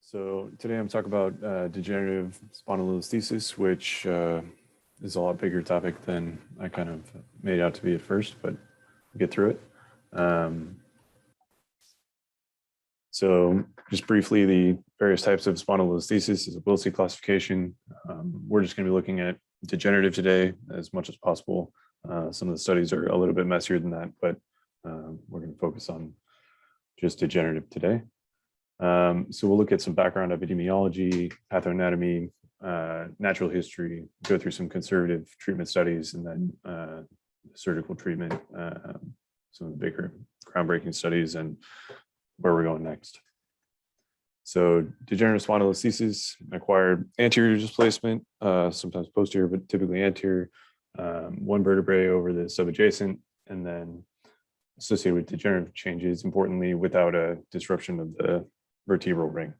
So today I'm talking about degenerative spondylolisthesis, which is a lot bigger topic than I kind of made out to be at first, but we'll get through it. So just briefly, the various types of spondylolisthesis is a Wilson classification. We're just going to be looking at degenerative today as much as possible. Some of the studies are a little bit messier than that, but we're going to focus on just degenerative today. So we'll look at some background epidemiology, pathoanatomy, natural history, go through some conservative treatment studies, and then surgical treatment, some of the bigger groundbreaking studies, and where we're going next. So degenerative spondylolisthesis, acquired anterior displacement, sometimes posterior, but typically anterior, one vertebrae over the subadjacent, and then associated with degenerative changes, importantly, without a disruption of the vertebral ring.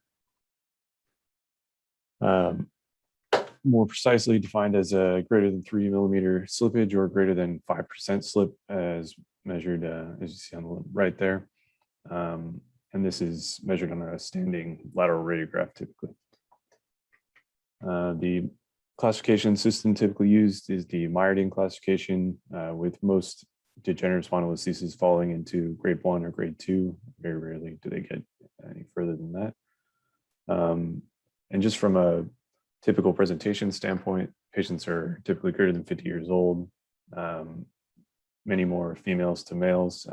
More precisely defined as a greater than 3 millimeter slippage or greater than 5% slip as measured, as you see on the right there. And this is measured on a standing lateral radiograph typically. The classification system typically used is the Myodine Classification, with most degenerative spondylolisthesis falling into grade 1 or grade 2. Very rarely do they get any further than that. And just from a typical presentation standpoint, patients are typically greater than 50 years old, many more females to males,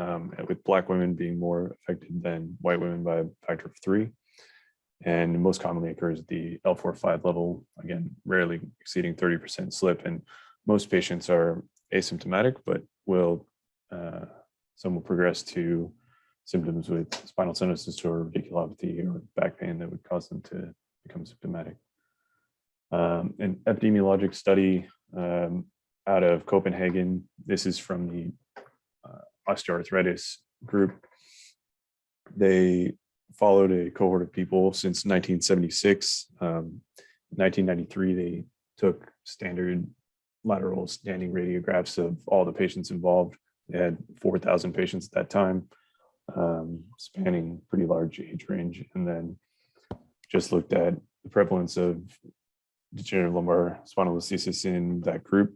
with Black women being more affected than white women by a factor of 3. And most commonly occurs at the L4-5 level, again, rarely exceeding 30% slip. And most patients are asymptomatic, but some will progress to symptoms with spinal stenosis or radiculopathy or back pain that would cause them to become symptomatic. An epidemiologic study out of Copenhagen, this is from the osteoarthritis group. They followed a cohort of people since 1976. In 1993, they took standard lateral standing radiographs of all the patients involved. They had 4,000 patients at that time, spanning pretty large age range, and then just looked at the prevalence of degenerative lumbar spondylolisthesis in that group.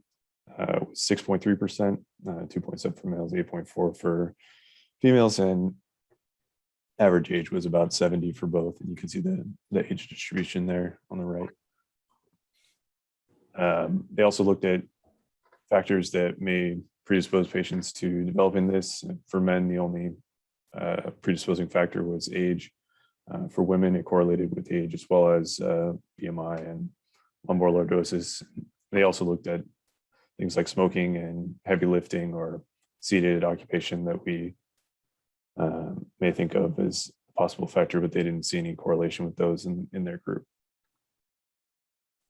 6.3%, 2.7 for males, 8.4 for females, and average age was about 70 for both. And you can see the age distribution there on the right. They also looked at factors that may predispose patients to developing this. For men, the only predisposing factor was age. For women, it correlated with age as well as BMI and lumbar lordosis. They also looked at things like smoking and heavy lifting or seated occupation that we may think of as a possible factor, but they didn't see any correlation with those in their group.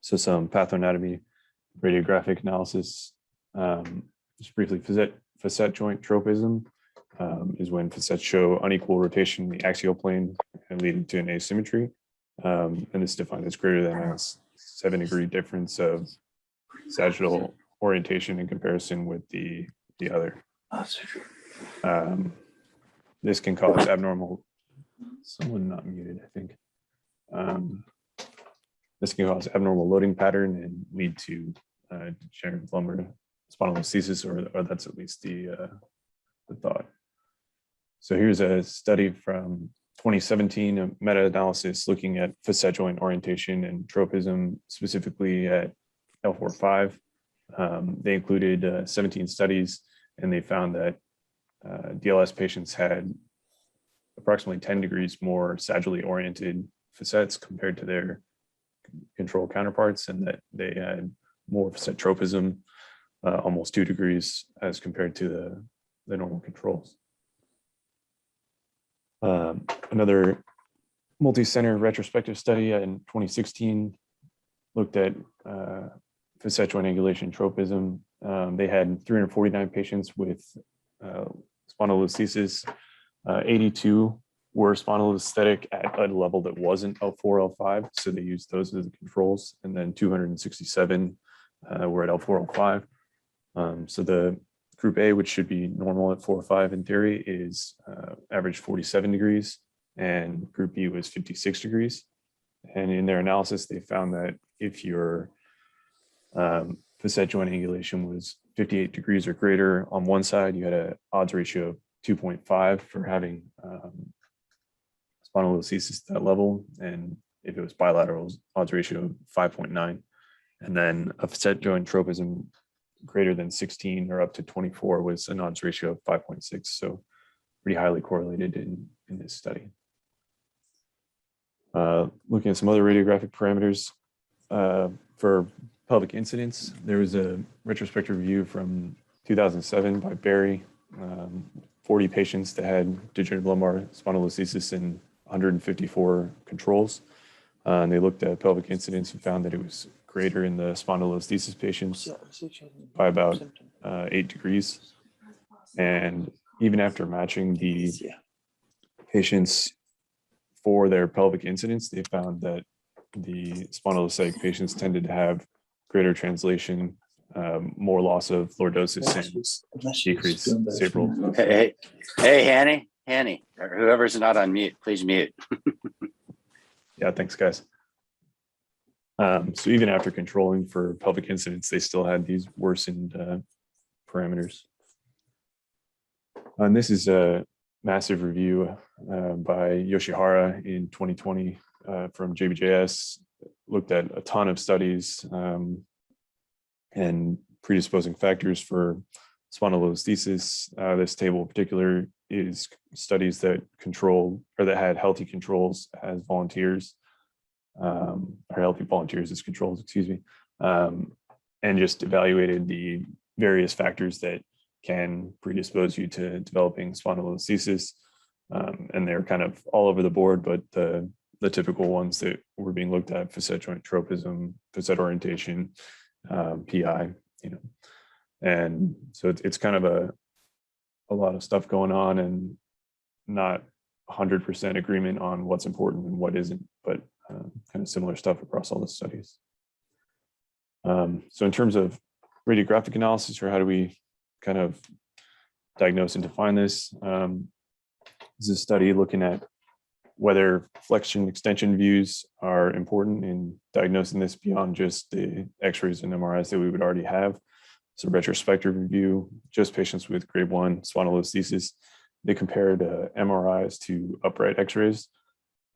So some pathoanatomy, radiographic analysis. Just briefly, facet joint tropism is when facets show unequal rotation in the axial plane and leading to an asymmetry. And this is defined as greater than a 7-degree difference of sagittal orientation in comparison with the other. This can cause abnormal, someone not muted, I think. This can cause abnormal loading pattern and lead to degenerative lumbar spondylolisthesis, or that's at least the thought. So here's a study from 2017, a meta-analysis looking at facet joint orientation and tropism, specifically at L4-5. They included 17 studies, and they found that DLS patients had approximately 10 degrees more sagittally oriented facets compared to their control counterparts, and that they had more facet tropism, almost 2 degrees as compared to the normal controls. Another multi-center retrospective study in 2016 looked at facet joint angulation tropism. They had 349 patients with spondylolisthesis. 82 were spondylolisthetic at a level that wasn't L4, L5, so they used those as the controls, and then 267 were at L4, L5. So the group A, which should be normal at 4 or 5 in theory, is average 47 degrees, and group B was 56 degrees. And in their analysis, they found that if your facet joint angulation was 58 degrees or greater on one side, you had an odds ratio of 2.5 for having spondylolisthesis at that level. And if it was bilateral, odds ratio of 5.9. And then a facet joint tropism greater than 16 or up to 24 was an odds ratio of 5.6. So pretty highly correlated in this study. Looking at some other radiographic parameters for pelvic incidence, there was a retrospective review from 2007 by Barry, 40 patients that had degenerative lumbar spondylolisthesis and 154 controls. And they looked at pelvic incidence and found that it was greater in the spondylolisthesis patients by about 8 degrees. And even after matching the patients for their pelvic incidence, they found that the spondylolisthetic patients tended to have greater translation, more loss of lordosis, and decreased sacral. Hey, Hanny, whoever's not on mute, please mute. Yeah, thanks, guys. So even after controlling for pelvic incidence, they still had these worsened parameters. And this is a massive review by Yoshihara in 2020 from JBJS, looked at a ton of studies and predisposing factors for spondylolisthesis. This table in particular is studies that control or that had healthy controls as volunteers, or healthy volunteers as controls, excuse me, and just evaluated the various factors that can predispose you to developing spondylolisthesis. And they're kind of all over the board, but the typical ones that were being looked at: facet joint tropism, facet orientation, PI, and so it's kind of a lot of stuff going on, and not 100% agreement on what's important and what isn't, but kind of similar stuff across all the studies. So in terms of radiographic analysis, or how do we kind of diagnose and define this? This is a study looking at whether flexion extension views are important in diagnosing this beyond just the x-rays and MRIs that we would already have. It's a retrospective review, just patients with grade 1 spondylolisthesis. They compared MRIs to upright x-rays,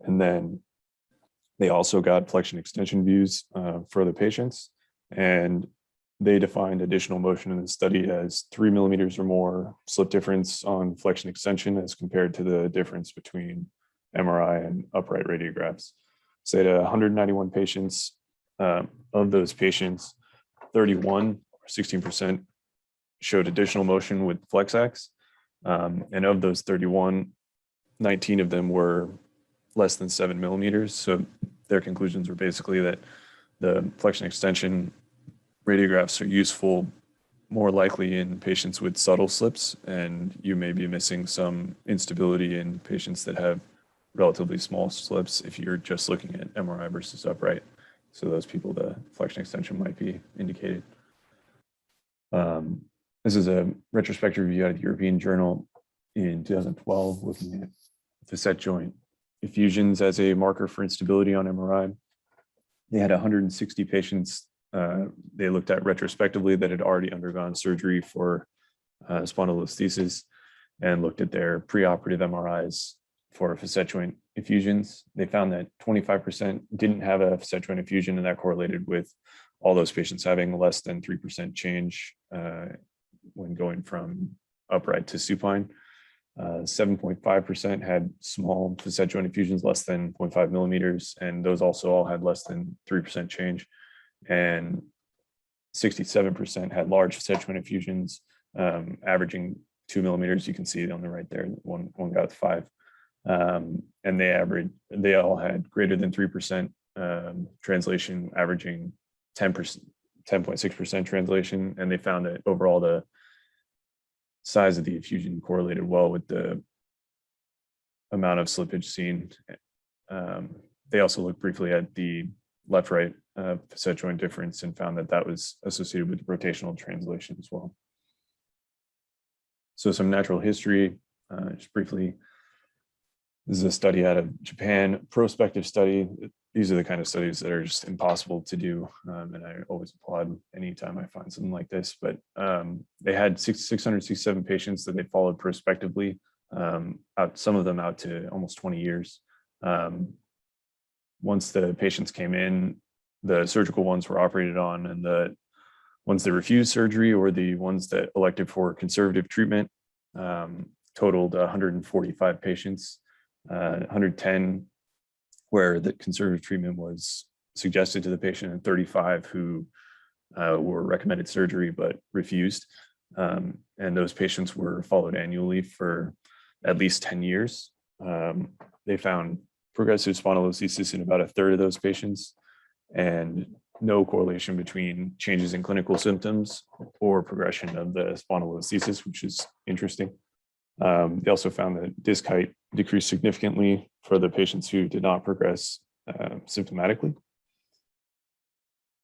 and then they also got flexion extension views for the patients, and they defined additional motion in the study as 3 millimeters or more slip difference on flexion extension as compared to the difference between MRI and upright radiographs. So they had 191 patients. Of those patients, 31 or 16% showed additional motion with FlexAx. And of those 31, 19 of them were less than 7 millimeters. So their conclusions were basically that the flexion extension radiographs are useful more likely in patients with subtle slips, and you may be missing some instability in patients that have relatively small slips if you're just looking at MRI versus upright. So those people, the flexion extension might be indicated. This is a retrospective review out of the European Journal in 2012, looking at facet joint effusions as a marker for instability on MRI. They had 160 patients they looked at retrospectively that had already undergone surgery for spondylolisthesis, and looked at their preoperative MRIs for facet joint effusions. They found that 25% didn't have a facet joint effusion, and that correlated with all those patients having less than 3% change when going from upright to supine. 7.5% had small facet joint effusions less than 0.5 millimeters, and those also all had less than 3% change. And 67% had large facet joint effusions, averaging 2 millimeters. You can see it on the right there. One got 5, and they all had greater than 3% translation, averaging 10.6% translation. And they found that overall the size of the effusion correlated well with the amount of slippage seen. They also looked briefly at the left-right facet joint difference and found that that was associated with rotational translation as well. So some natural history, just briefly. This is a study out of Japan, prospective study. These are the kind of studies that are just impossible to do. And I always applaud anytime I find something like this. But they had 667 patients that they followed prospectively, some of them out to almost 20 years. Once the patients came in, the surgical ones were operated on, and the ones that refused surgery or the ones that elected for conservative treatment totaled 145 patients, 110 where the conservative treatment was suggested to the patient, and 35 who were recommended surgery but refused. And those patients were followed annually for at least 10 years. They found progressive spondylolisthesis in about a third of those patients, and no correlation between changes in clinical symptoms or progression of the spondylolisthesis, which is interesting. They also found that disc height decreased significantly for the patients who did not progress symptomatically.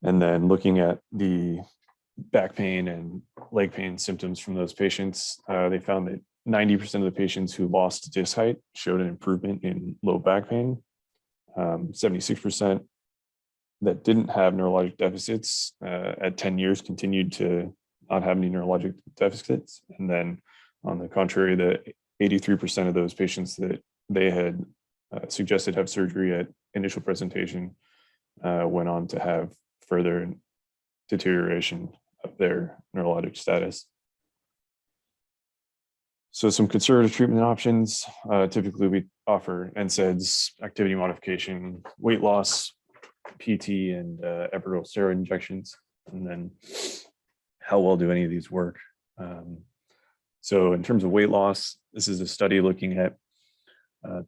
And then looking at the back pain and leg pain symptoms from those patients, they found that 90% of the patients who lost disc height showed an improvement in low back pain. 76% that didn't have neurologic deficits at 10 years continued to not have any neurologic deficits. And then on the contrary, the 83% of those patients that they had suggested have surgery at initial presentation went on to have further deterioration of their neurologic status. So some conservative treatment options. Typically we offer NSAIDs, activity modification, weight loss, PT, and epidural steroid injections. And then how well do any of these work? So in terms of weight loss, this is a study looking at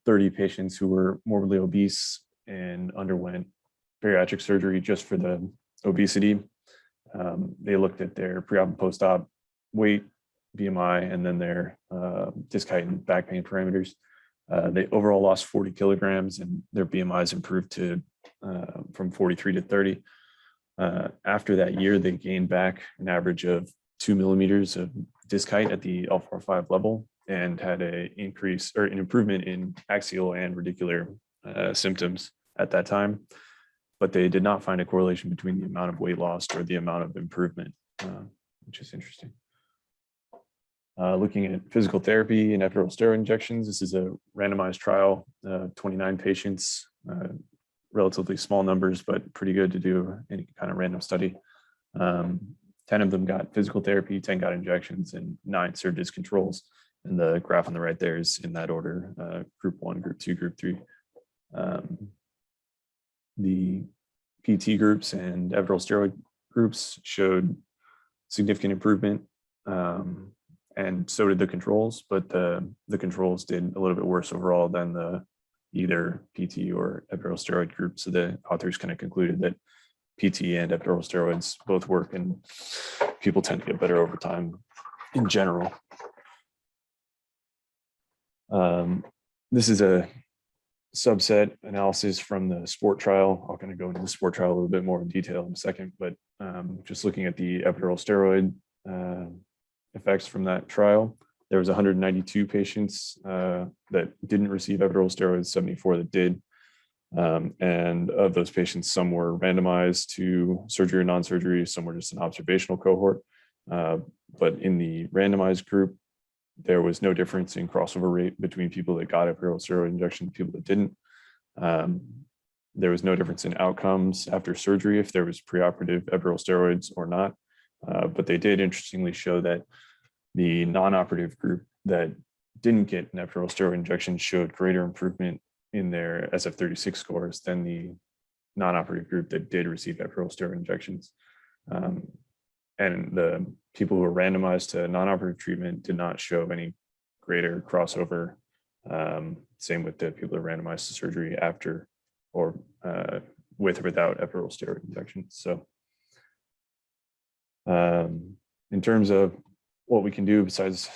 30 patients who were morbidly obese and underwent bariatric surgery just for the obesity. They looked at their pre-op and post-op weight, BMI, and then their disc height and back pain parameters. They overall lost 40 kilograms, and their BMIs improved to from 43 to 30. After that year, they gained back an average of 2 millimeters of disc height at the L4-5 level, and had an increase or an improvement in axial and radicular symptoms at that time. But they did not find a correlation between the amount of weight lost or the amount of improvement, which is interesting. Looking at physical therapy and epidural steroid injections, this is a randomized trial, 29 patients, relatively small numbers, but pretty good to do any kind of random study. 10 of them got physical therapy, 10 got injections, and 9 served as controls. And the graph on the right there is in that order, group 1, group 2, group 3. The PT groups and epidural steroid groups showed significant improvement, and so did the controls, but the controls did a little bit worse overall than the either PT or epidural steroid group. So the authors kind of concluded that PT and epidural steroids both work, and people tend to get better over time in general. This is a subset analysis from the sport trial. I'll kind of go into the sport trial a little bit more in detail in a second, but just looking at the epidural steroid effects from that trial, there was 192 patients that didn't receive epidural steroids, 74 that did. And of those patients, some were randomized to surgery or non-surgery, some were just an observational cohort. But in the randomized group, there was no difference in crossover rate between people that got epidural steroid injection and people that didn't. There was no difference in outcomes after surgery if there was preoperative epidural steroids or not. But they did interestingly show that the non-operative group that didn't get an epidural steroid injection showed greater improvement in their SF-36 scores than the non-operative group that did receive epidural steroid injections. And the people who were randomized to non-operative treatment did not show any greater crossover. Same with the people who were randomized to surgery after or with or without epidural steroid injections. So in terms of what we can do besides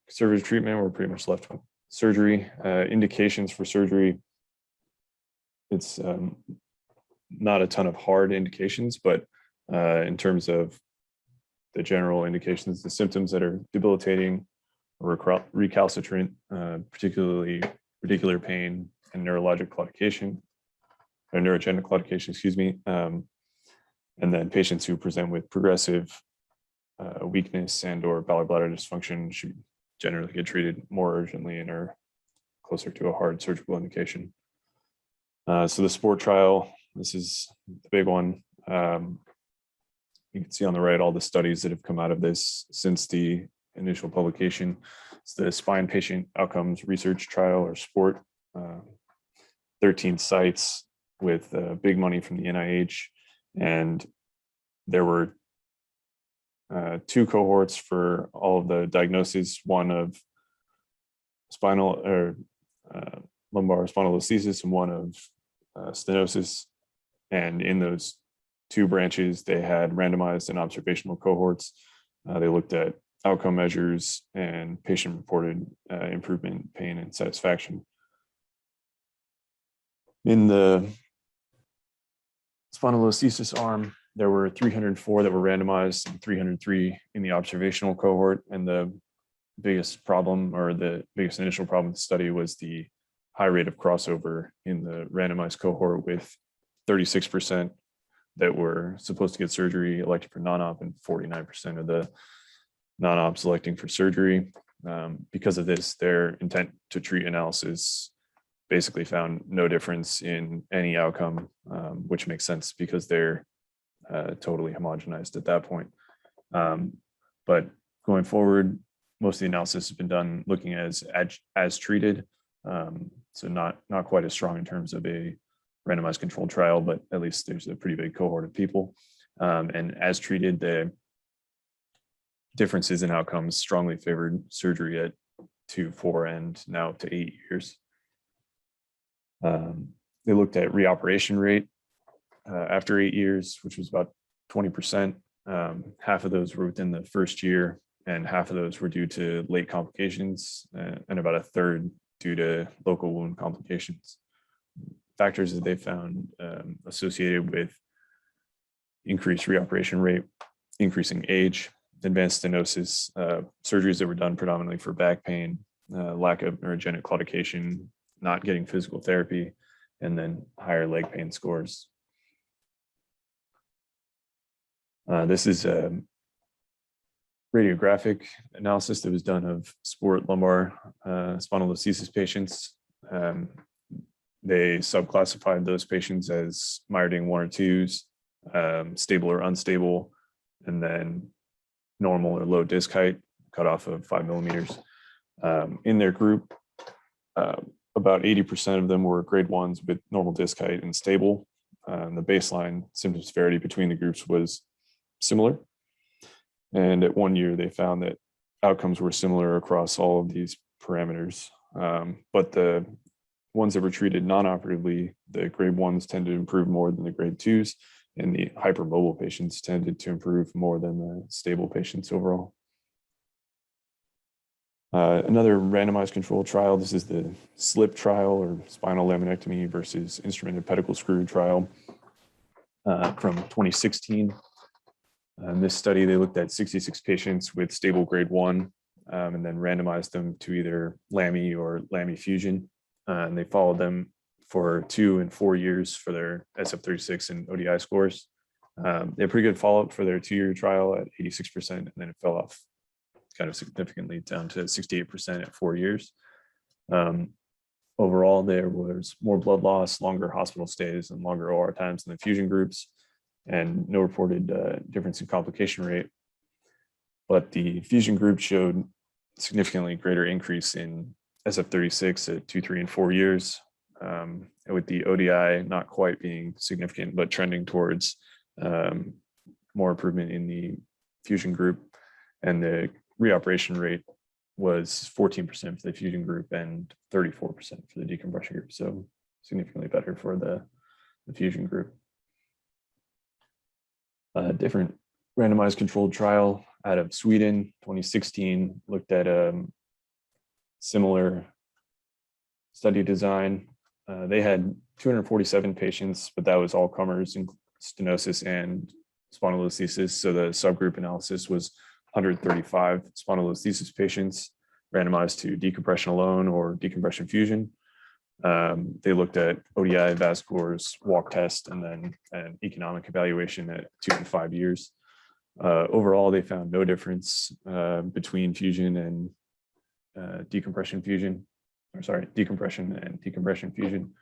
conservative treatment, we're pretty much left with surgery. Indications for surgery, it's not a ton of hard indications, but in terms of the general indications, the symptoms that are debilitating or recalcitrant, particularly radicular pain, and neurologic claudication, or neurogenic claudication, excuse me. And then patients who present with progressive weakness and or bowel bladder dysfunction should generally get treated more urgently and are closer to a hard surgical indication. So the SPORT trial, this is the big one. You can see on the right all the studies that have come out of this since the initial publication. It's the Spine Patient Outcomes Research Trial, or SPORT. 13 sites with big money from the NIH, and there were 2 cohorts for all of the diagnoses, one of spinal or lumbar spondylolisthesis and one of stenosis. And in those 2 branches, they had randomized and observational cohorts. They looked at outcome measures and patient-reported improvement, pain, and satisfaction. In the spondylolisthesis arm, there were 304 that were randomized and 303 in the observational cohort. And the biggest problem, or the biggest initial problem with the study, was the high rate of crossover in the randomized cohort, with 36% that were supposed to get surgery elected for non-op and 49% of the non-op selecting for surgery. Because of this, their intent to treat analysis basically found no difference in any outcome, which makes sense because they're totally homogenized at that point. But going forward, most of the analysis has been done looking as treated. So not quite as strong in terms of a randomized controlled trial, but at least there's a pretty big cohort of people. And as treated, the differences in outcomes strongly favored surgery at 2, 4, and now up to 8 years. They looked at reoperation rate after 8 years, which was about 20%. Half of those were within the first year, and half of those were due to late complications, and about a third due to local wound complications. Factors that they found associated with increased reoperation rate, increasing age, advanced stenosis, surgeries that were done predominantly for back pain, lack of neurogenic claudication, not getting physical therapy, and then higher leg pain scores. This is a radiographic analysis that was done of SPORT lumbar spondylolisthesis patients. They subclassified those patients as Myodine 1 or 2s, stable or unstable, and then normal or low disc height, cutoff of 5 millimeters. In their group, about 80% of them were grade 1s with normal disc height and stable. The baseline symptom severity between the groups was similar. And at 1 year, they found that outcomes were similar across all of these parameters. But the ones that were treated non-operatively, the grade 1s tended to improve more than the grade 2s, and the hypermobile patients tended to improve more than the stable patients overall. Another randomized controlled trial, this is the SLIP trial, or spinal laminectomy versus instrumented pedicle screw trial, from 2016. In this study, they looked at 66 patients with stable grade 1, and then randomized them to either LAMI or LAMI fusion. And they followed them for 2 and 4 years for their SF36 and ODI scores. They had pretty good follow-up for their 2-year trial at 86%, and then it fell off kind of significantly down to 68% at 4 years. Overall, there was more blood loss, longer hospital stays, and longer OR times in the fusion groups, and no reported difference in complication rate. But the fusion group showed significantly greater increase in SF36 at 2, 3, and 4 years, with the ODI not quite being significant, but trending towards more improvement in the fusion group. And the reoperation rate was 14% for the fusion group and 34% for the decompression group. So significantly better for the fusion group. A different randomized controlled trial out of Sweden, 2016, looked at a similar study design. They had 247 patients, but that was all comers in stenosis and spondylolisthesis. So the subgroup analysis was 135 spondylolisthesis patients randomized to decompression alone or decompression fusion. They looked at ODI, VAS scores, walk test, and then an economic evaluation at 2 and 5 years. Overall, they found no difference between fusion and decompression and decompression fusion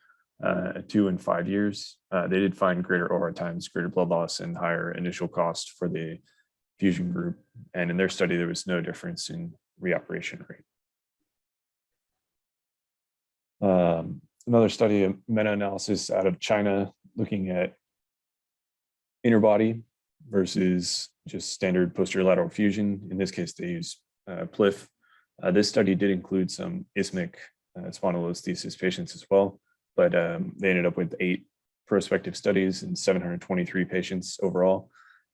at 2 and 5 years. They did find greater OR times, greater blood loss, and higher initial cost for the fusion group. And in their study, there was no difference in reoperation rate. Another study, a meta-analysis out of China, looking at interbody versus just standard posterior lateral fusion. In this case, they use PLIF. This study did include some isthmic spondylolisthesis patients as well, but they ended up with 8 prospective studies and 723 patients overall.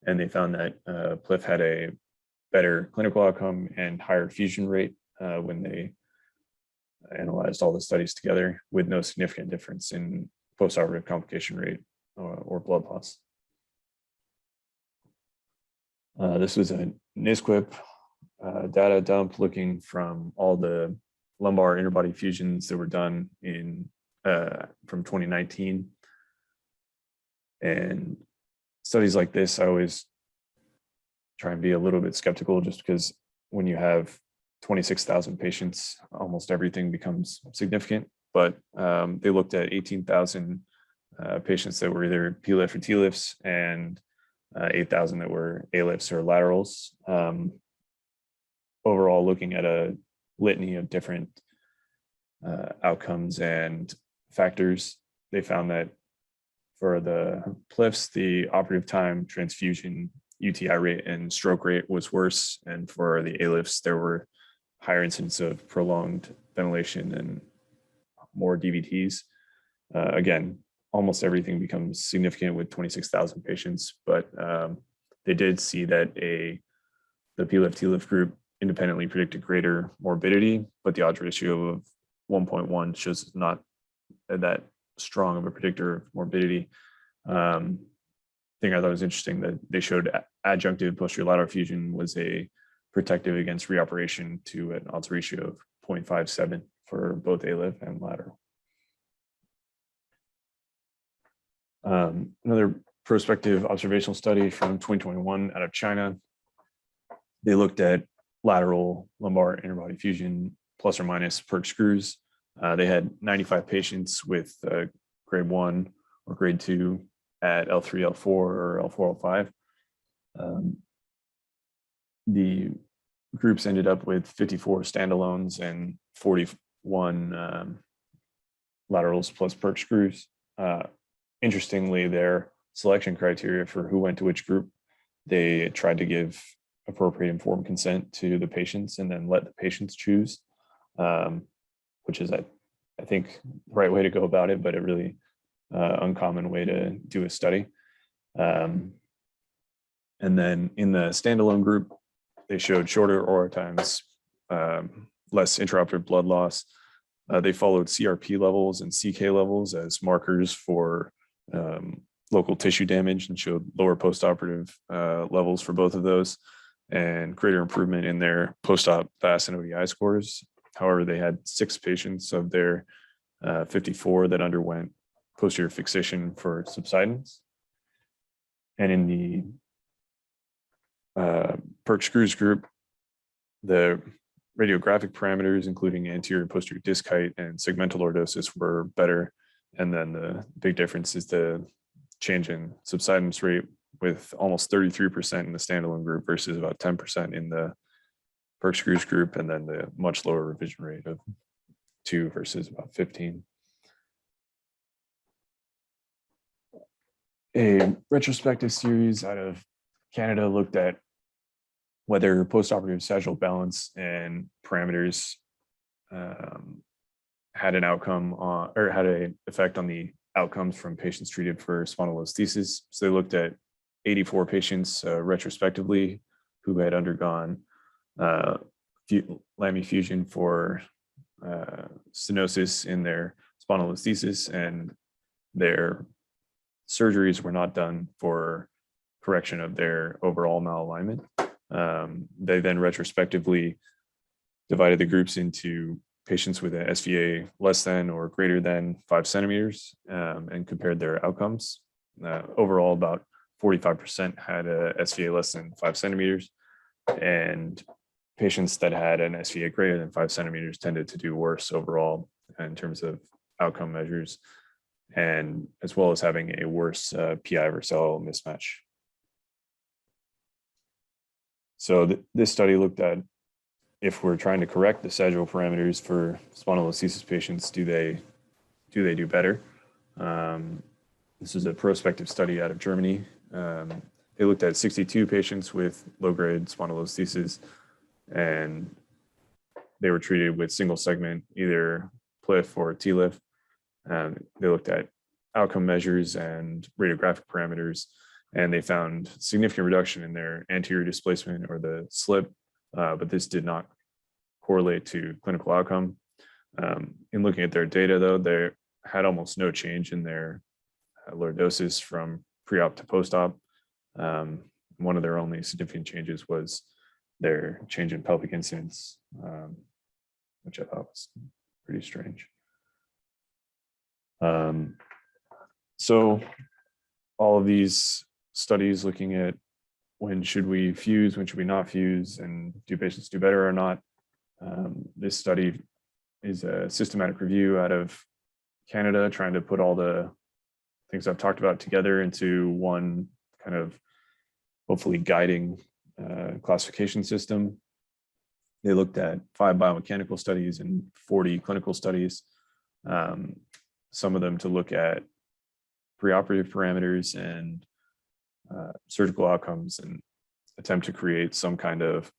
And they found that PLIF had a better clinical outcome and higher fusion rate when they analyzed all the studies together, with no significant difference in postoperative complication rate or blood loss. This was a NISQIP data dump looking from all the lumbar interbody fusions that were done in from 2019. And studies like this, I always try and be a little bit skeptical, just because when you have 26,000 patients, almost everything becomes significant. But they looked at 18,000 patients that were either PLIF or TLIFs, and 8,000 that were ALIFs or laterals. Overall, looking at a litany of different outcomes and factors, they found that for the PLIFs, the operative time, transfusion, UTI rate, and stroke rate was worse. And for the ALIFs, there were higher incidence of prolonged ventilation and more DVTs. Again, almost everything becomes significant with 26,000 patients, but they did see that the PLIF-TLIF group independently predicted greater morbidity, but the odds ratio of 1.1 shows it's not that strong of a predictor of morbidity. Thing I thought was interesting, that they showed adjunctive posterior lateral fusion was a protective against reoperation to an odds ratio of 0.57 for both ALIF and lateral. Another prospective observational study from 2021 out of China. They looked at lateral lumbar interbody fusion plus or minus PERC screws. They had 95 patients with grade 1 or grade 2 at L3, L4, or L4, L5. The groups ended up with 54 standalones and 41 laterals plus PERC screws. Interestingly, their selection criteria for who went to which group, they tried to give appropriate informed consent to the patients and then let the patients choose, which is, I think, the right way to go about it, but a really uncommon way to do a study. And then in the standalone group, they showed shorter OR times, less intraoperative blood loss. They followed CRP levels and CK levels as markers for local tissue damage, and showed lower postoperative levels for both of those, and greater improvement in their post-op VAS and ODI scores. However, they had 6 patients of their 54 that underwent posterior fixation for subsidence. And in the PERC screws group, the radiographic parameters, including anterior and posterior disc height and segmental lordosis, were better. And then the big difference is the change in subsidence rate, with almost 33% in the standalone group versus about 10% in the PERC screws group, and then the much lower revision rate of 2 versus about 15. A retrospective series out of Canada looked at whether postoperative sagittal balance and parameters had an outcome on, or had an effect on the outcomes from patients treated for spondylolisthesis. So they looked at 84 patients retrospectively who had undergone Lamy fusion for stenosis in their spondylolisthesis, and their surgeries were not done for correction of their overall malalignment. They then retrospectively divided the groups into patients with an SVA less than or greater than 5 centimeters and compared their outcomes. Overall, about 45% had a SVA less than 5 centimeters, and patients that had an SVA greater than 5 centimeters tended to do worse overall in terms of outcome measures, and as well as having a worse PI versus LL mismatch. So this study looked at if we're trying to correct the sagittal parameters for spondylolisthesis patients, do they do better? This is a prospective study out of Germany. They looked at 62 patients with low-grade spondylolisthesis, and they were treated with single segment, either PLIF or TLIF. They looked at outcome measures and radiographic parameters, and they found significant reduction in their anterior displacement or the slip, but this did not correlate to clinical outcome. In looking at their data, though, they had almost no change in their lordosis from pre-op to post-op. One of their only significant changes was their change in pelvic incidence, which I thought was pretty strange. So all of these studies looking at when should we fuse, when should we not fuse, and do patients do better or not. This study is a systematic review out of Canada, trying to put all the things I've talked about together into one kind of hopefully guiding classification system. They looked at 5 biomechanical studies and 40 clinical studies, some of them to look at preoperative parameters and surgical outcomes, and attempt to create some kind of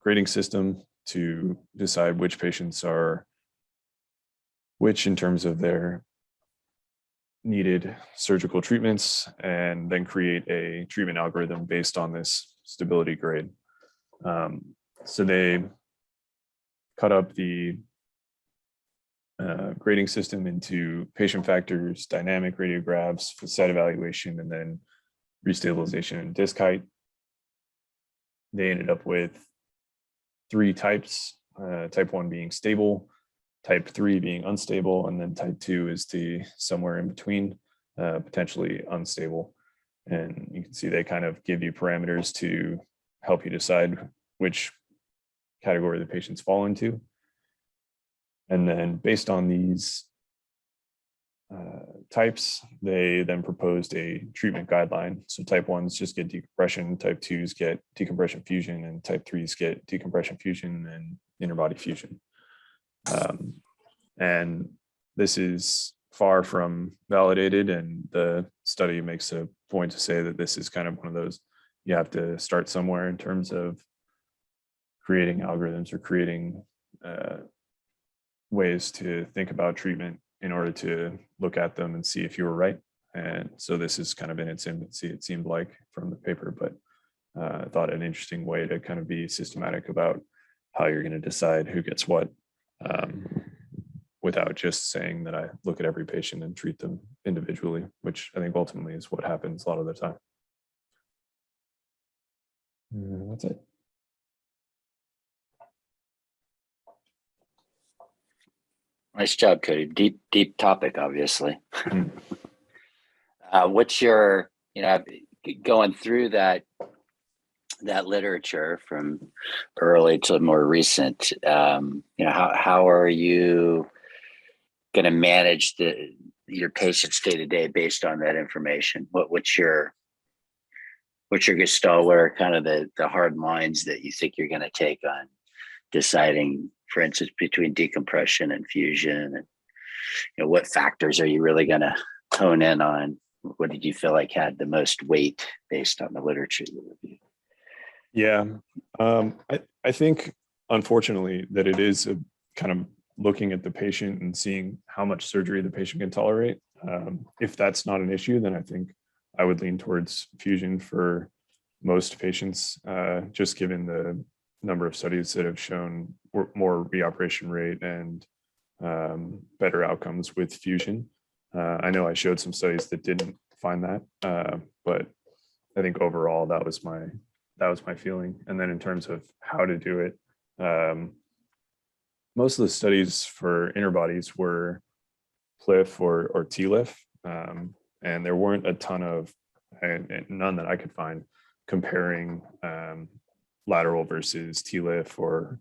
grading system to decide which patients are which in terms of their needed surgical treatments, and then create a treatment algorithm based on this stability grade. So they cut up the grading system into patient factors, dynamic radiographs, facet evaluation, and then restabilization and disc height. They ended up with 3 types, type 1 being stable, type 3 being unstable, and then type 2 is the somewhere in between, potentially unstable. And you can see they kind of give you parameters to help you decide which category the patients fall into. And then based on these types, they then proposed a treatment guideline. So type 1s just get decompression, type 2s get decompression fusion, and type 3s get decompression fusion and interbody fusion. And this is far from validated, and the study makes a point to say that this is kind of one of those, you have to start somewhere in terms of creating algorithms or creating ways to think about treatment in order to look at them and see if you were right. And so this is kind of in its infancy, it seemed like, from the paper, but I thought an interesting way to kind of be systematic about how you're going to decide who gets what, without just saying that I look at every patient and treat them individually, which I think ultimately is what happens a lot of the time. And that's it. Nice job, Kody. Deep topic, obviously. What's your, going through that literature from early to more recent, how are you going to manage your patients day to day based on that information? What's your gestalt? What are kind of the hard lines that you think you're going to take on deciding, for instance, between decompression and fusion, and what factors are you really going to hone in on? What did you feel like had the most weight based on the literature you reviewed? Yeah, I think, unfortunately, that it is a kind of looking at the patient and seeing how much surgery the patient can tolerate. If that's not an issue, then I think I would lean towards fusion for most patients, just given the number of studies that have shown more reoperation rate and better outcomes with fusion. I know I showed some studies that didn't find that, but I think overall that was my feeling. And then in terms of how to do it, most of the studies for interbodies were PLIF or TLIF, and there weren't a ton of, and none that I could find, comparing lateral versus TLIF or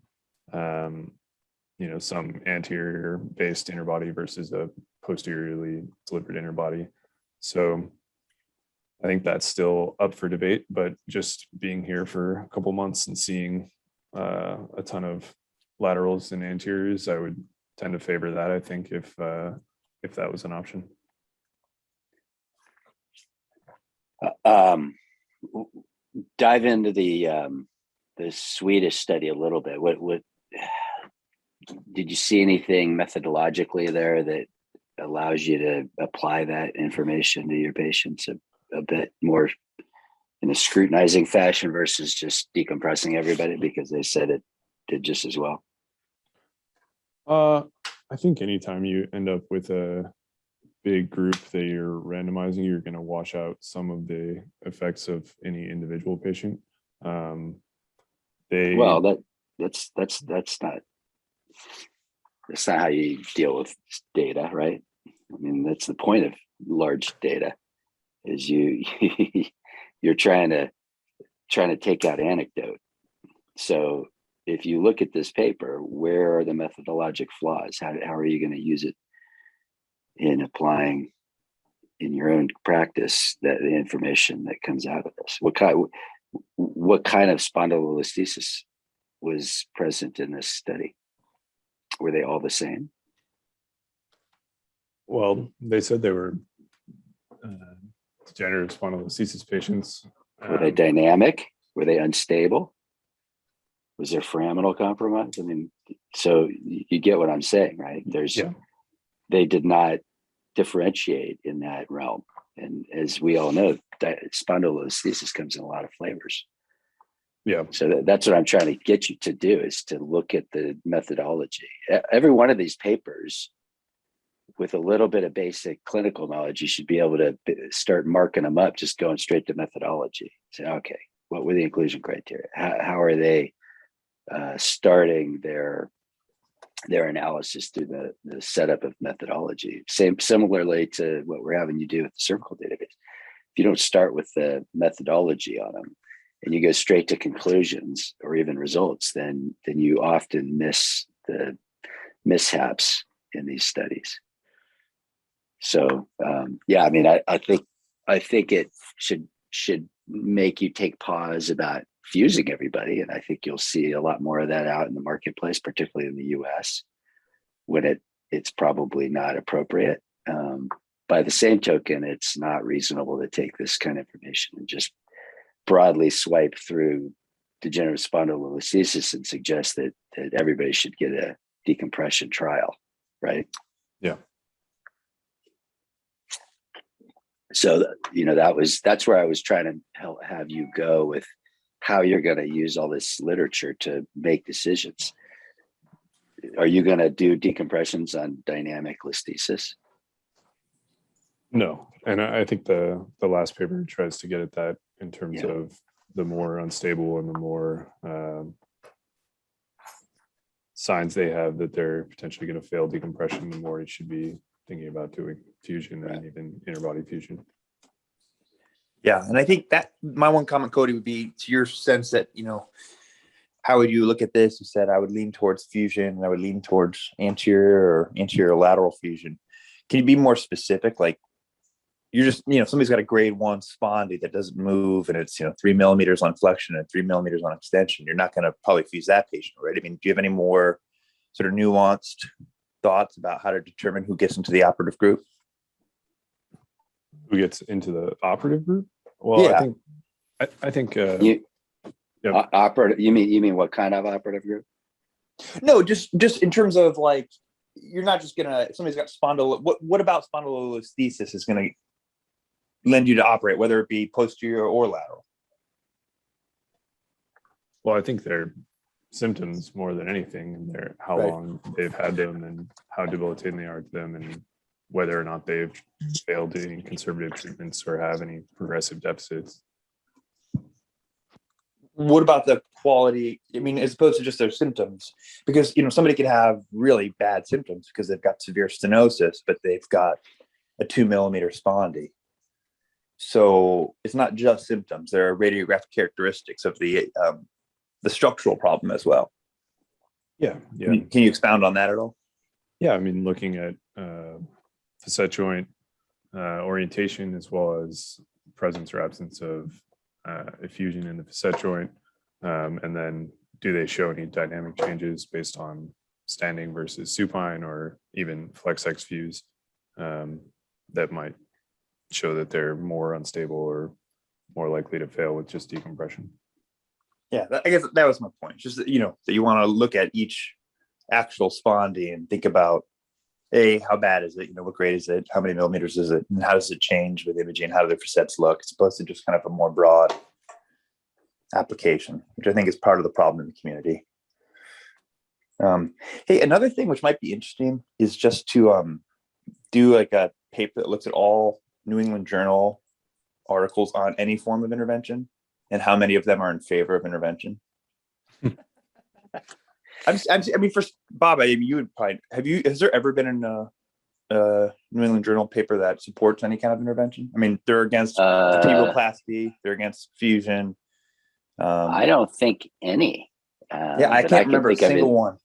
some anterior based interbody versus a posteriorly delivered interbody. So I think that's still up for debate, but just being here for a couple months and seeing a ton of laterals and anteriors, I would tend to favor that, I think, if that was an option. Dive into the Swedish study a little bit. What did you see anything methodologically there that allows you to apply that information to your patients a bit more in a scrutinizing fashion versus just decompressing everybody because they said it did just as well? I think anytime you end up with a big group that you're randomizing, you're going to wash out some of the effects of any individual patient. That's not how you deal with data, right? I mean, that's the point of large data, is you're trying to take out anecdote. So if you look at this paper, where are the methodologic flaws? How are you going to use it in applying in your own practice that the information that comes out of this? What kind of spondylolisthesis was present in this study? Were they all the same? Well, they said they were degenerative spondylolisthesis patients. Were they dynamic? Were they unstable? Was there foraminal compromise? I mean, so you get what I'm saying, right? They did not differentiate in that realm. And as we all know, spondylolisthesis comes in a lot of flavors. Yeah. So that's what I'm trying to get you to do, is to look at the methodology. Every one of these papers, with a little bit of basic clinical knowledge, you should be able to start marking them up, just going straight to methodology. Say, okay, what were the inclusion criteria? How are they starting their analysis through the setup of methodology? Similarly to what we're having you do with the cervical database. If you don't start with the methodology on them and you go straight to conclusions or even results, then you often miss the mishaps in these studies. So I mean, I think it should make you take pause about fusing everybody, and I think you'll see a lot more of that out in the marketplace, particularly in the U.S., when it's probably not appropriate. By the same token, it's not reasonable to take this kind of information and just broadly swipe through degenerative spondylolisthesis and suggest that everybody should get a decompression trial, right? Yeah. So, that's where I was trying to have you go with how you're going to use all this literature to make decisions. Are you going to do decompressions on dynamic listhesis? No. And I think the last paper tries to get at that in terms of the more unstable and the more signs they have that they're potentially going to fail decompression, the more you should be thinking about doing fusion and even interbody fusion. Yeah, and I think that my one comment, Kody, would be to your sense that, how would you look at this? You said I would lean towards fusion, and I would lean towards anterior or anterior lateral fusion. Can you be more specific? Like, you're just, somebody's got a grade 1 spondy that doesn't move, and it's 3 millimeters on flexion and 3 millimeters on extension. You're not going to probably fuse that patient, right? I mean, do you have any more sort of nuanced thoughts about how to determine who gets into the operative group? Who gets into the operative group? Well, yeah. I think operative. You mean what kind of operative group? No, just in terms of, like, you're not just gonna, somebody's got what about spondylolisthesis is gonna lend you to operate, whether it be posterior or lateral? Well, I think they're symptoms more than anything, and they're how long they've had them and how debilitating they are to them, and whether or not they've failed any conservative treatments or have any progressive deficits. What about the quality, I mean, as opposed to just their symptoms, because, somebody could have really bad symptoms because they've got severe stenosis, but they've got a 2 millimeter spondy. So it's not just symptoms. There are radiographic characteristics of the structural problem as well. Yeah. Can you expound on that at all? Yeah. I mean, looking at facet joint orientation, as well as presence or absence of effusion in the facet joint. And then do they show any dynamic changes based on standing versus supine, or even flex-ex fuse that might show that they're more unstable or more likely to fail with just decompression. Yeah, I guess that was my point. Just that, that you want to look at each actual spondy and think about, how bad is it? What grade is it? How many millimeters is it? And how does it change with imaging? How do the facets look? It's supposed to just kind of a more broad application, which I think is part of the problem in the community. Hey, another thing which might be interesting is just to do like a paper that looks at all New England Journal articles on any form of intervention and how many of them are in favor of intervention. I mean, first, Bob, you would probably has there ever been a New England Journal paper that supports any kind of intervention? I mean, they're against vertebroplasty, they're against fusion. I don't think any. Yeah, I can't remember a single one.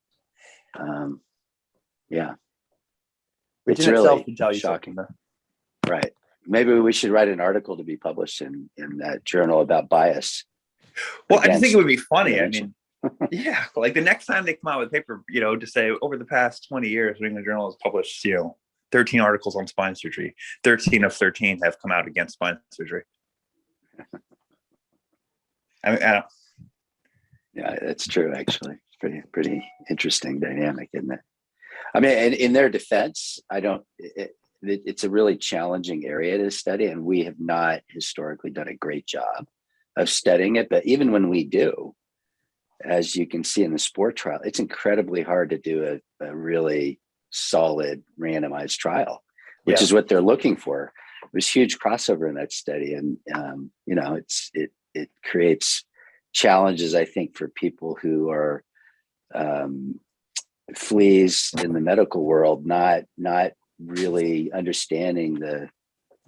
Yeah, which it's in really itself can tell you shocking. something. Right. Maybe we should write an article to be published in that journal about bias. Well, I just think it would be funny. intervention. I mean, yeah, like the next time they come out with a paper, to say over the past 20 years, New England Journal has published, 13 articles on spine surgery. 13 of 13 have come out against spine surgery. I mean, Yeah, that's true. Actually, it's pretty interesting dynamic, isn't it? I mean, in their defense, it's a really challenging area to study, and we have not historically done a great job of studying it. But even when we do, as you can see in the sport trial, it's incredibly hard to do a really solid randomized trial, which is what they're looking for. There's huge crossover in that study, and it creates challenges, I think, for people who are fleas in the medical world, not really understanding the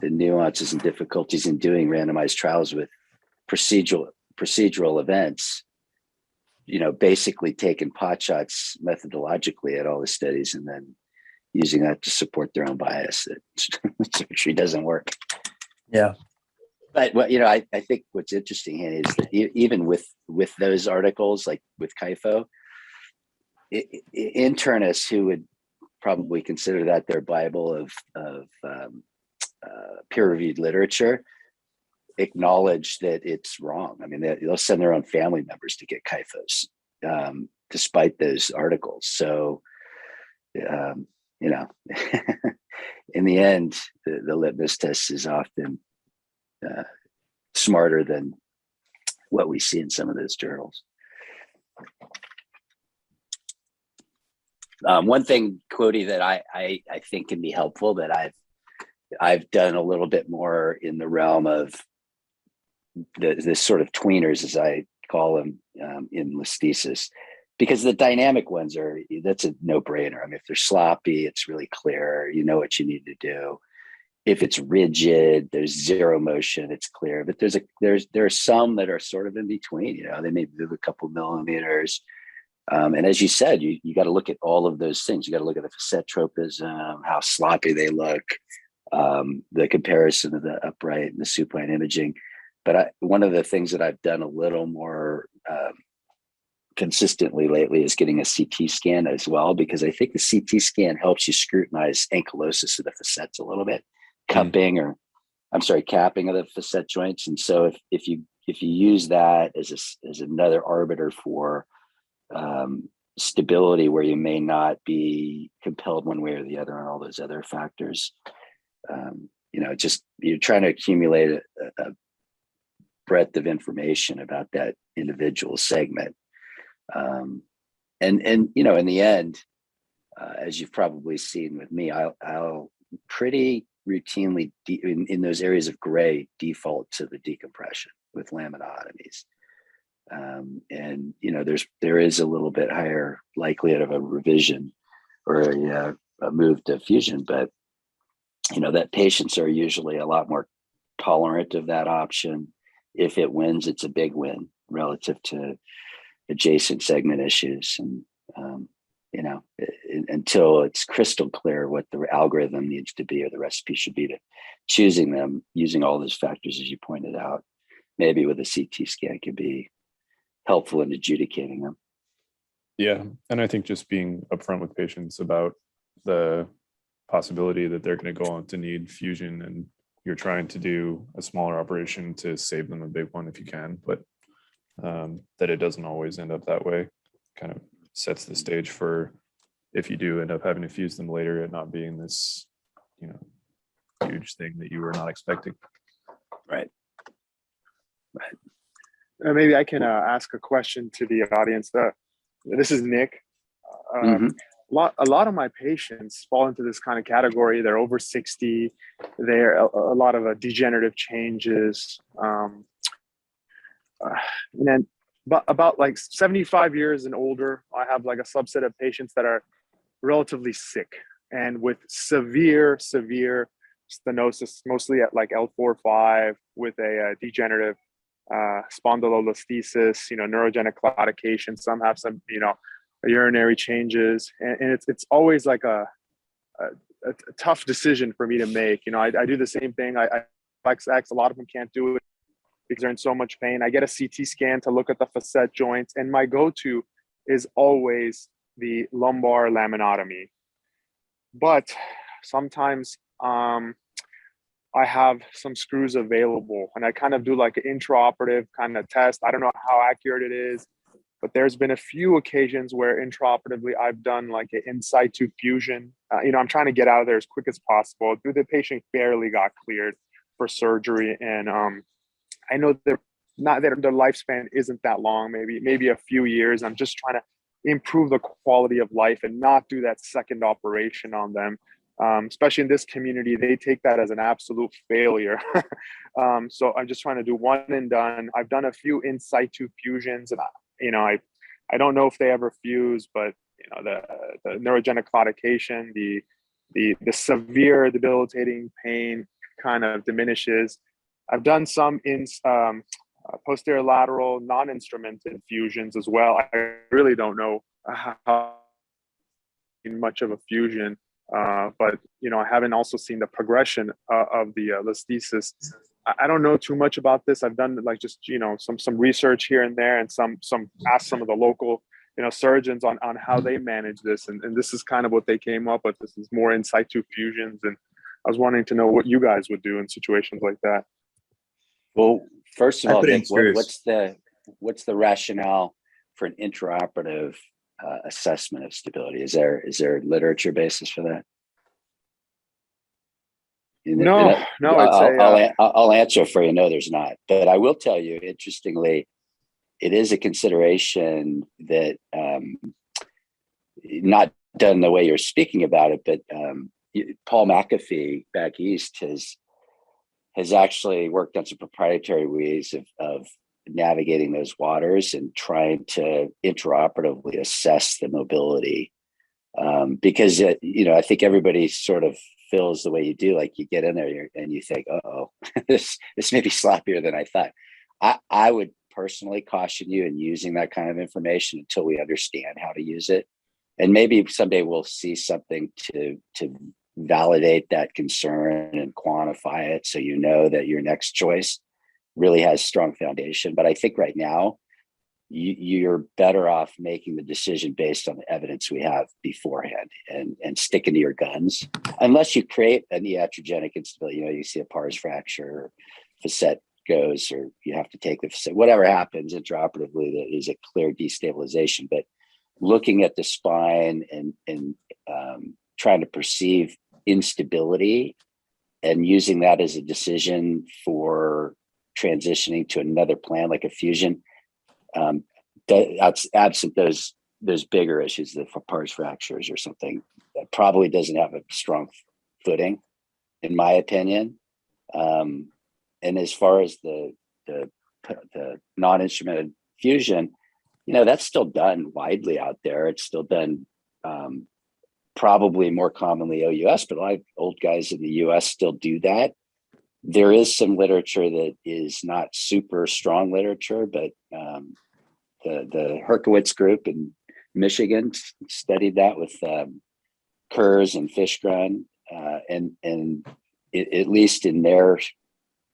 nuances and difficulties in doing randomized trials with procedural events. Basically taking pot shots methodologically at all the studies and then using that to support their own bias. It actually doesn't work. Yeah. But I think what's interesting is that even with those articles, like with Kypho, internists who would probably consider that their Bible of peer-reviewed literature acknowledge that it's wrong. I mean, they'll send their own family members to get Kyphos, despite those articles. So, in the end, the litmus test is often smarter than what we see in some of those journals. One thing, Kody, that I think can be helpful, that I've done a little bit more in the realm of this sort of tweeners, as I call them, in listhesis, because the dynamic ones that's a no-brainer. I mean, if they're sloppy, it's really clear. You know what you need to do. If it's rigid, there's zero motion, it's clear. But there are some that are sort of in between. They may move a couple millimeters. And as you said, you got to look at all of those things. You got to look at the facet tropism, how sloppy they look, the comparison of the upright and the supine imaging. But one of the things that I've done a little more consistently lately is getting a CT scan as well, because I think the CT scan helps you scrutinize ankylosis of the facets a little bit, capping of the facet joints. And so if you use that as another arbiter for stability, where you may not be compelled one way or the other on all those other factors, just you're trying to accumulate a breadth of information about that individual segment. And in the end, as you've probably seen with me, I'll pretty routinely in those areas of gray default to the decompression with laminotomies. And there is a little bit higher likelihood of a revision or a move to fusion, but that patients are usually a lot more tolerant of that option. If it wins, it's a big win relative to adjacent segment issues. And until it's crystal clear what the algorithm needs to be or the recipe should be to choosing them using all those factors, as you pointed out, maybe with a CT scan could be helpful in adjudicating them. Yeah. And I think just being upfront with patients about the possibility that they're going to go on to need fusion, and you're trying to do a smaller operation to save them a big one if you can, but that it doesn't always end up that way, kind of sets the stage for if you do end up having to fuse them later, it not being this, huge thing that you were not expecting. Right. Maybe I can ask a question to the audience. This is Nick. Mm-hmm. A lot of my patients fall into this kind of category. They're over 60. They're a lot of degenerative changes. And then about like 75 years and older, I have like a subset of patients that are relatively sick and with severe stenosis, mostly at like L4-5 with a degenerative spondylolisthesis, neurogenic claudication. Some have some, urinary changes, and it's always like a tough decision for me to make. I do the same thing. I a lot of them can't do it because they're in so much pain. I get a CT scan to look at the facet joints, and my go-to is always the lumbar laminotomy. But sometimes I have some screws available, and I kind of do like an intraoperative kind of test. I don't know how accurate it is, but there's been a few occasions where intraoperatively I've done like an in situ fusion. I'm trying to get out of there as quick as possible. The patient barely got cleared for surgery, and I know they're not that their lifespan isn't that long, maybe a few years. I'm just trying to improve the quality of life and not do that second operation on them. Especially in this community, they take that as an absolute failure. So I'm just trying to do one and done. I've done a few in situ fusions, and I don't know if they ever fuse, but the neurogenic claudication, the severe debilitating pain kind of diminishes. I've done some in posterior lateral non-instrumented fusions as well. I really don't know how much of a fusion. But I haven't also seen the progression of the listhesis. I don't know too much about this. I've done like just some research here and there, and some asked some of the local surgeons on how they manage this, and this is kind of what they came up with. This is more in situ fusions, and I was wanting to know what you guys would do in situations like that. Well, first of all, Nick, what's the rationale for an intraoperative assessment of stability? Is there literature basis for that? No. I'll answer for you. No, there's not. But I will tell you, interestingly, it is a consideration that not done the way you're speaking about it, but Paul McAfee back east has actually worked on some proprietary ways of navigating those waters and trying to intraoperatively assess the mobility. Because I think everybody sort of feels the way you do. Like you get in there and you think, oh, this may be sloppier than I thought. I would personally caution you in using that kind of information until we understand how to use it. And maybe someday we'll see something to validate that concern and quantify it, so that your next choice really has strong foundation. But I think right now you're better off making the decision based on the evidence we have beforehand and sticking to your guns, unless you create an iatrogenic instability. You see a pars fracture, or facet goes, or you have to take the facet, whatever happens intraoperatively, that is a clear destabilization. But looking at the spine and trying to perceive instability and using that as a decision for transitioning to another plan like a fusion, that's absent those bigger issues, the pars fractures or something, that probably doesn't have a strong footing, in my opinion. And as far as the non-instrumented fusion, that's still done widely out there. It's still done probably more commonly OUS, but a lot of old guys in the US still do that. There is some literature that is not super strong literature, but the Herkowitz group in Michigan studied that with Kurz and Fishgren, and at least in their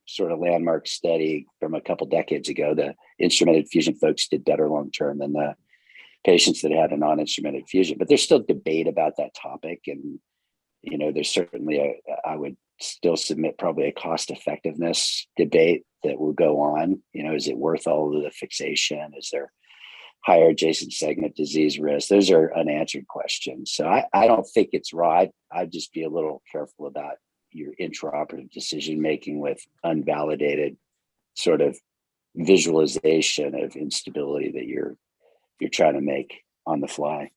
sort of landmark study from a couple decades ago, the instrumented fusion folks did better long-term than the patients that had a non-instrumented fusion. But there's still debate about that topic. And, there's certainly I would still submit probably a cost effectiveness debate that will go on. Is it worth all of the fixation? Is there higher adjacent segment disease risk? Those are unanswered questions. So I don't think it's right. I'd just be a little careful about your intraoperative decision making with unvalidated sort of visualization of instability that you're trying to make on the fly.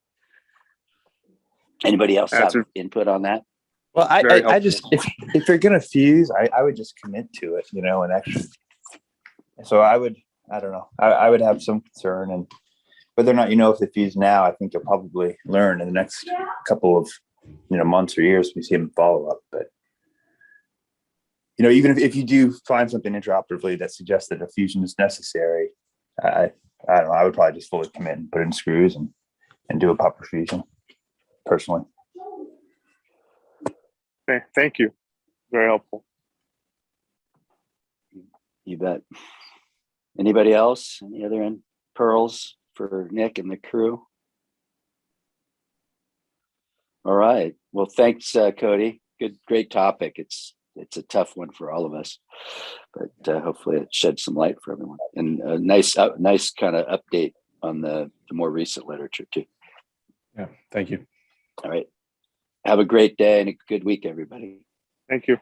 Anybody else have input on that? Well, I just, if you're going to fuse, I would just commit to it, and actually, so I don't know, I would have some concern, and whether or not, if they fuse now, I think you'll probably learn in the next couple of, months or years, we see them follow up. But, even if you do find something intraoperatively that suggests that a fusion is necessary, I don't know, I would probably just fully commit and put in screws and do a proper fusion personally. Okay, thank you. Very helpful. You bet. Anybody else? Any other pearls for Nick and the crew? All right. Well, thanks, Kody. Great topic. It's a tough one for all of us, but hopefully it sheds some light for everyone. And a nice kind of update on the more recent literature too. Yeah. Thank you. All right. Have a great day and a good week, everybody. Thank you.